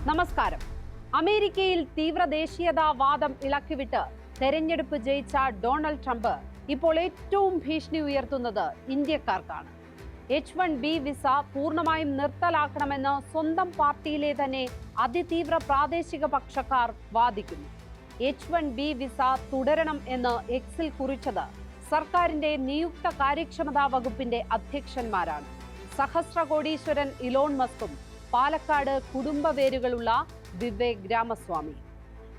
നമസ്കാരം. അമേരിക്കയിൽ തീവ്ര ദേശീയതാവാദം ഇളക്കിവിട്ട് തെരഞ്ഞെടുപ്പ് ജയിച്ച ഡൊണാൾഡ് ട്രംപ് ഇപ്പോൾ ഏറ്റവും ഭീഷണി ഉയർത്തുന്നത് ഇന്ത്യക്കാർക്കാണ്. H-1B വിസ പൂർണ്ണമായും നിർത്തലാക്കണമെന്ന് സ്വന്തം പാർട്ടിയിലെ തന്നെ അതിതീവ്ര പ്രാദേശിക പക്ഷക്കാർ വാദിക്കുന്നു. H-1B വിസ തുടരണം എന്ന് എക്സിൽ കുറിച്ചത് സർക്കാരിന്റെ നിയുക്ത കാര്യക്ഷമതാ വകുപ്പിന്റെ അധ്യക്ഷന്മാരാണ്. സഹസ്രകോടീശ്വരൻ ഇലോൺ മസ്കും പാലക്കാട് കുടുംബ വേരുകളുള്ള വിവേക് രാമസ്വാമി.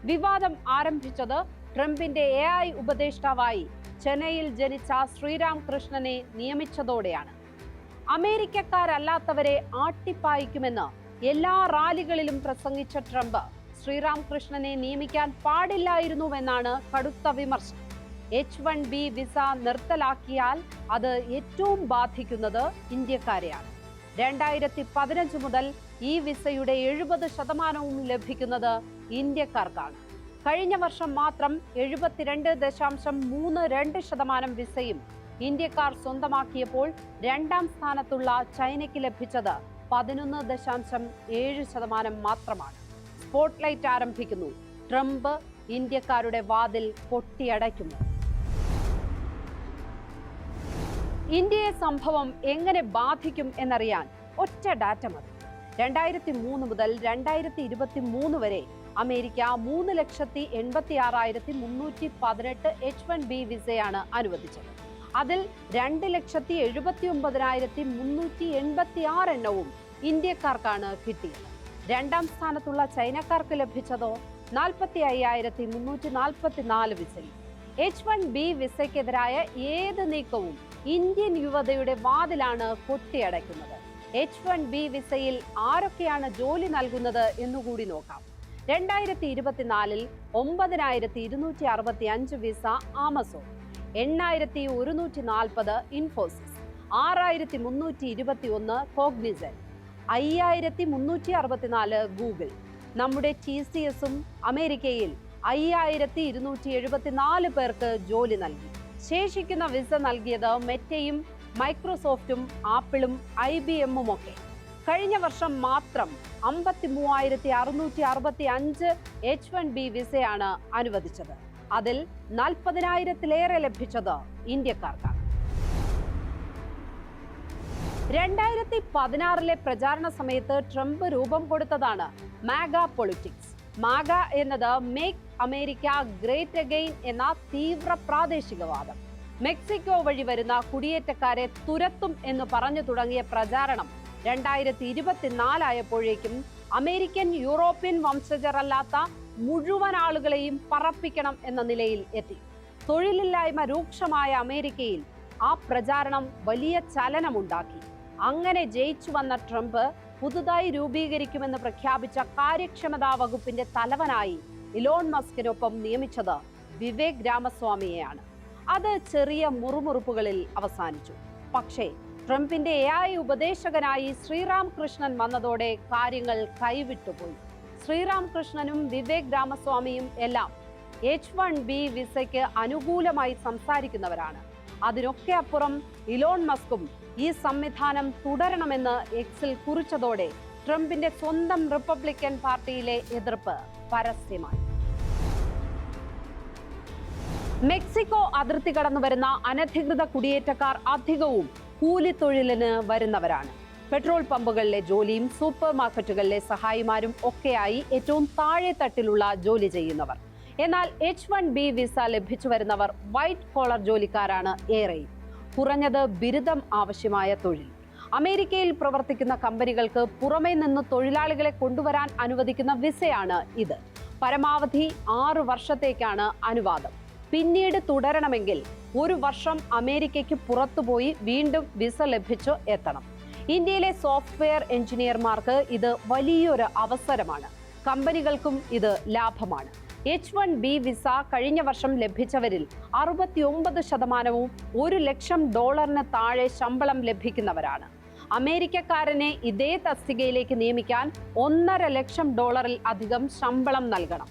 വിവാദം ആരംഭിച്ചത് ട്രംപിന്റെ AI ഉപദേഷ്ടാവായി ചെന്നൈയിൽ ജനിച്ച ശ്രീറാം കൃഷ്ണനെ നിയമിച്ചതോടെയാണ്. അമേരിക്കക്കാരല്ലാത്തവരെ ആട്ടിപ്പായിക്കുമെന്ന് എല്ലാ റാലികളിലും പ്രസംഗിച്ച ട്രംപ് ശ്രീറാം കൃഷ്ണനെ നിയമിക്കാൻ പാടില്ലായിരുന്നുവെന്നാണ് കടുത്ത വിമർശനം. H-1B വിസ നിർത്തലാക്കിയാൽ അത് ഏറ്റവും ബാധിക്കുന്നത് ഇന്ത്യക്കാരെയാണ്. 2015 മുതൽ ഈ വിസയുടെ 70% ലഭിക്കുന്നത് ഇന്ത്യക്കാർക്കാണ്. കഴിഞ്ഞ വർഷം മാത്രം 72.32% വിസയും ഇന്ത്യക്കാർ സ്വന്തമാക്കിയപ്പോൾ രണ്ടാം സ്ഥാനത്തുള്ള ചൈനയ്ക്ക് ലഭിച്ചത് 11.7% മാത്രമാണ്. സ്പോട്ട്ലൈറ്റ് ആരംഭിക്കുന്നു. ട്രംപ് ഇന്ത്യക്കാരുടെ വാതിൽ കൊട്ടിയടയ്ക്കുന്നു. ഇന്ത്യയെ സംഭവം എങ്ങനെ ബാധിക്കും എന്നറിയാൻ ഒറ്റ ഡാറ്റ മതി. 2003 മുതൽ 2023 വരെ അമേരിക്ക 3,86,318 H-1B വിസയാണ് അനുവദിച്ചത്. അതിൽ 2,79,386 എണ്ണവും ഇന്ത്യക്കാർക്കാണ് കിട്ടിയത്. രണ്ടാം സ്ഥാനത്തുള്ള ചൈനക്കാർക്ക് ലഭിച്ചതോ 45,344 വിസയും. H-1B വിസയ്ക്കെതിരായ ഏത് നീക്കവും ഇന്ത്യൻ യുവതയുടെ വാതിലാണ് കൊട്ടിയടയ്ക്കുന്നത്. H-1B വിസയിൽ ആരൊക്കെയാണ് ജോലി നൽകുന്നത് എന്നുകൂടി നോക്കാം. 2024 9,265 വിസ ആമസോൺ, 8,140 ഇൻഫോസിസ്, 6,321 കോഗ്നിസൻ, 5,364 ഗൂഗിൾ. നമ്മുടെ TCSും അമേരിക്കയിൽ 5,274 പേർക്ക് ജോലി നൽകി. ശേഷിക്കുന്ന വിസ നൽകിയത് മെറ്റയും മൈക്രോസോഫ്റ്റും ആപ്പിളും IBMഉം ഒക്കെ. കഴിഞ്ഞ വർഷം മാത്രം 53,665 H-1B വിസയാണ് അനുവദിച്ചത്. അതിൽ 40,000-ലേറെ ലഭിച്ചത് ഇന്ത്യക്കാർക്കാണ്. 2016 പ്രചാരണ സമയത്ത് ട്രംപ് രൂപം കൊടുത്തതാണ് മാഗ പൊളിറ്റിക്സ്. മാഗ എന്നത് മേക്ക് അമേരിക്ക ഗ്രേറ്റ് അഗെയിൻ എന്ന തീവ്ര പ്രാദേശികവാദം. മെക്സിക്കോ വഴി വരുന്ന കുടിയേറ്റക്കാരെ തുരത്തും എന്ന് പറഞ്ഞു തുടങ്ങിയ പ്രചാരണം 2024 ആയപ്പോഴേക്കും അമേരിക്കൻ യൂറോപ്യൻ വംശജരല്ലാത്ത മുഴുവൻ ആളുകളെയും പറപ്പിക്കണം എന്ന നിലയിൽ എത്തി. തൊഴിലില്ലായ്മ രൂക്ഷമായ അമേരിക്കയിൽ ആ പ്രചാരണം വലിയ ചലനമുണ്ടാക്കി. അങ്ങനെ ജയിച്ചു വന്ന ട്രംപ് പുതുതായി രൂപീകരിക്കുമെന്ന് പ്രഖ്യാപിച്ച കാര്യക്ഷമതാ വകുപ്പിന്റെ തലവനായി ഇലോൺ മസ്കിനൊപ്പം നിയമിച്ചത് വിവേക് രാമസ്വാമിയെയാണ്. അത് ചെറിയ മുറുമുറുപ്പുകളിൽ അവസാനിച്ചു. പക്ഷേ ട്രംപിന്റെ AI ഉപദേശകനായി ശ്രീറാം കൃഷ്ണൻ വന്നതോടെ കാര്യങ്ങൾ കൈവിട്ടുപോയി. ശ്രീറാം കൃഷ്ണനും വിവേക് രാമസ്വാമിയും എല്ലാം H-1B വിസയ്ക്ക് അനുകൂലമായി സംസാരിക്കുന്നവരാണ്. അതിനൊക്കെ അപ്പുറം ഇലോൺ മസ്കും ഈ സംവിധാനം തുടരണമെന്ന് എക്സിൽ കുറിച്ചതോടെ ട്രംപിന്റെ സ്വന്തം റിപ്പബ്ലിക്കൻ പാർട്ടിയിലെ എതിർപ്പ് പരസ്യമായി. മെക്സിക്കോ അതിർത്തി കടന്നു വരുന്ന അനധികൃത കുടിയേറ്റക്കാർ അധികവും കൂലിത്തൊഴിലിന് വരുന്നവരാണ്. പെട്രോൾ പമ്പുകളിലെ ജോലിയും സൂപ്പർ മാർക്കറ്റുകളിലെ സഹായിമാരും ഒക്കെയായി ഏറ്റവും താഴെ തട്ടിലുള്ള ജോലി ചെയ്യുന്നവർ. എന്നാൽ H-1B വിസ ലഭിച്ചു വരുന്നവർ വൈറ്റ് കോളർ ജോലിക്കാരാണ് ഏറെയും. കുറഞ്ഞത് ബിരുദം ആവശ്യമായ തൊഴിൽ. അമേരിക്കയിൽ പ്രവർത്തിക്കുന്ന കമ്പനികൾക്ക് പുറമേ നിന്ന് തൊഴിലാളികളെ കൊണ്ടുവരാൻ അനുവദിക്കുന്ന വിസയാണ് ഇത്. പരമാവധി 6 വർഷത്തേക്കാണ് അനുവാദം. പിന്നീട് തുടരണമെങ്കിൽ 1 വർഷം അമേരിക്കയ്ക്ക് പുറത്തുപോയി വീണ്ടും വിസ ലഭിച്ചു എത്തണം. ഇന്ത്യയിലെ സോഫ്റ്റ്വെയർ എഞ്ചിനീയർമാർക്ക് ഇത് വലിയൊരു അവസരമാണ്. കമ്പനികൾക്കും ഇത് ലാഭമാണ്. H-1B വിസ കഴിഞ്ഞ വർഷം ലഭിച്ചവരിൽ 69% $1,00,000 താഴെ ശമ്പളം ലഭിക്കുന്നവരാണ്. അമേരിക്കക്കാരനെ ഇതേ തസ്തികയിലേക്ക് നിയമിക്കാൻ $1,50,000 അധികം ശമ്പളം നൽകണം.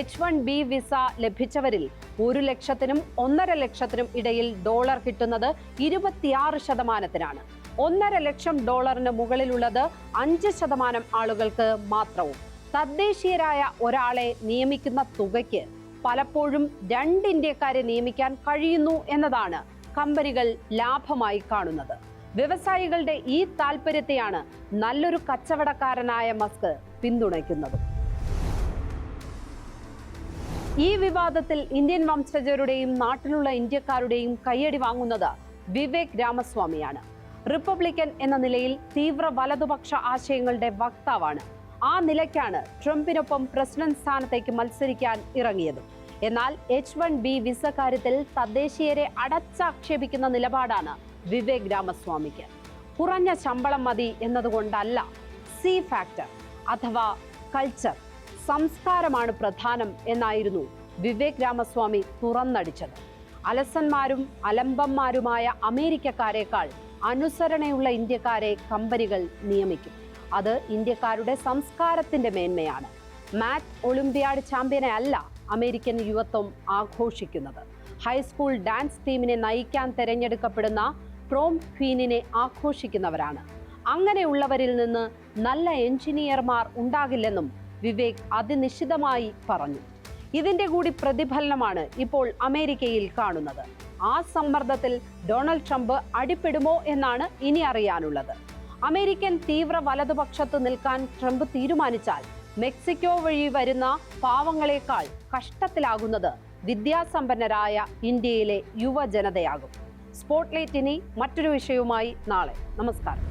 H-1B വിസ ലഭിച്ചവരിൽ 1,00,000-നും 1,50,000-നും ഇടയിൽ ഡോളർ കിട്ടുന്നത് 26%-നാണ്. $1,50,000 മുകളിലുള്ളത് 5% ആളുകൾക്ക് മാത്രവും. തദ്ദേശീയരായ ഒരാളെ നിയമിക്കുന്ന തുകയ്ക്ക് പലപ്പോഴും 2 ഇന്ത്യക്കാരെ നിയമിക്കാൻ കഴിയുന്നു എന്നതാണ് കമ്പനികൾ ലാഭമായി കാണുന്നത്. വ്യവസായികളുടെ ഈ താല്പര്യത്തെയാണ് നല്ലൊരു കച്ചവടക്കാരനായ മസ്ക് പിന്തുണയ്ക്കുന്നത്. ഈ വിവാദത്തിൽ ഇന്ത്യൻ വംശജരുടെയും നാട്ടിലുള്ള ഇന്ത്യക്കാരുടെയും കയ്യടി വാങ്ങുന്നത് വിവേക് രാമസ്വാമിയാണ്. റിപ്പബ്ലിക്കൻ എന്ന നിലയിൽ തീവ്ര വലതുപക്ഷ ആശയങ്ങളുടെ വക്താവാണ്. ആ നിലയ്ക്കാണ് ട്രംപിനൊപ്പം പ്രസിഡന്റ് സ്ഥാനത്തേക്ക് മത്സരിക്കാൻ ഇറങ്ങിയത്. എന്നാൽ H-1B വിസ കാര്യത്തിൽ തദ്ദേശീയരെ അടച്ചാക്ഷേപിക്കുന്ന നിലപാടാണ് വിവേക് രാമസ്വാമിക്ക്. കുറഞ്ഞ ശമ്പളം മതി എന്നതുകൊണ്ടല്ല, സി ഫാക്ടർ അഥവാ കൾച്ചർ, സംസ്കാരമാണ് പ്രധാനം എന്നായിരുന്നു വിവേക് രാമസ്വാമി തുറന്നടിച്ചത്. അലസന്മാരും അലംബന്മാരുമായ അമേരിക്കക്കാരേക്കാൾ അനുസരണയുള്ള ഇന്ത്യക്കാരെ കമ്പനികൾ നിയമിക്കും. അത് ഇന്ത്യക്കാരുടെ സംസ്കാരത്തിന്റെ മേന്മയാണ്. മാറ്റ് ഒളിമ്പ്യാഡ് ചാമ്പ്യനെ അല്ല അമേരിക്കൻ യുവത്വം ആഘോഷിക്കുന്നത്. ഹൈസ്കൂൾ ഡാൻസ് ടീമിനെ നയിക്കാൻ തിരഞ്ഞെടുക്കപ്പെടുന്ന പ്രോം ക്വീനിനെ ആഘോഷിക്കുന്നവരാണ്. അങ്ങനെയുള്ളവരിൽ നിന്ന് നല്ല എഞ്ചിനീയർമാർ ഉണ്ടാകില്ലെന്നും വിവേക് അതിനിശ്ചിതമായി പറഞ്ഞു. ഇതിന്റെ കൂടി പ്രതിഫലനമാണ് ഇപ്പോൾ അമേരിക്കയിൽ കാണുന്നത്. ആ സമ്മർദ്ദത്തിൽ ഡൊണാൾഡ് ട്രംപ് അടിപ്പെടുമോ എന്നാണ് ഇനി അറിയാനുള്ളത്. അമേരിക്കൻ തീവ്ര വലതുപക്ഷത്ത് നിൽക്കാൻ ട്രംപ് തീരുമാനിച്ചാൽ മെക്സിക്കോ വഴി വരുന്ന പാവങ്ങളെക്കാൾ കഷ്ടത്തിലാകുന്നത് വിദ്യാസമ്പന്നരായ ഇന്ത്യയിലെ യുവജനതയാകും. സ്പോട്ട്ലൈറ്റ് ഇനി മറ്റൊരു വിഷയവുമായി നാളെ. നമസ്കാരം.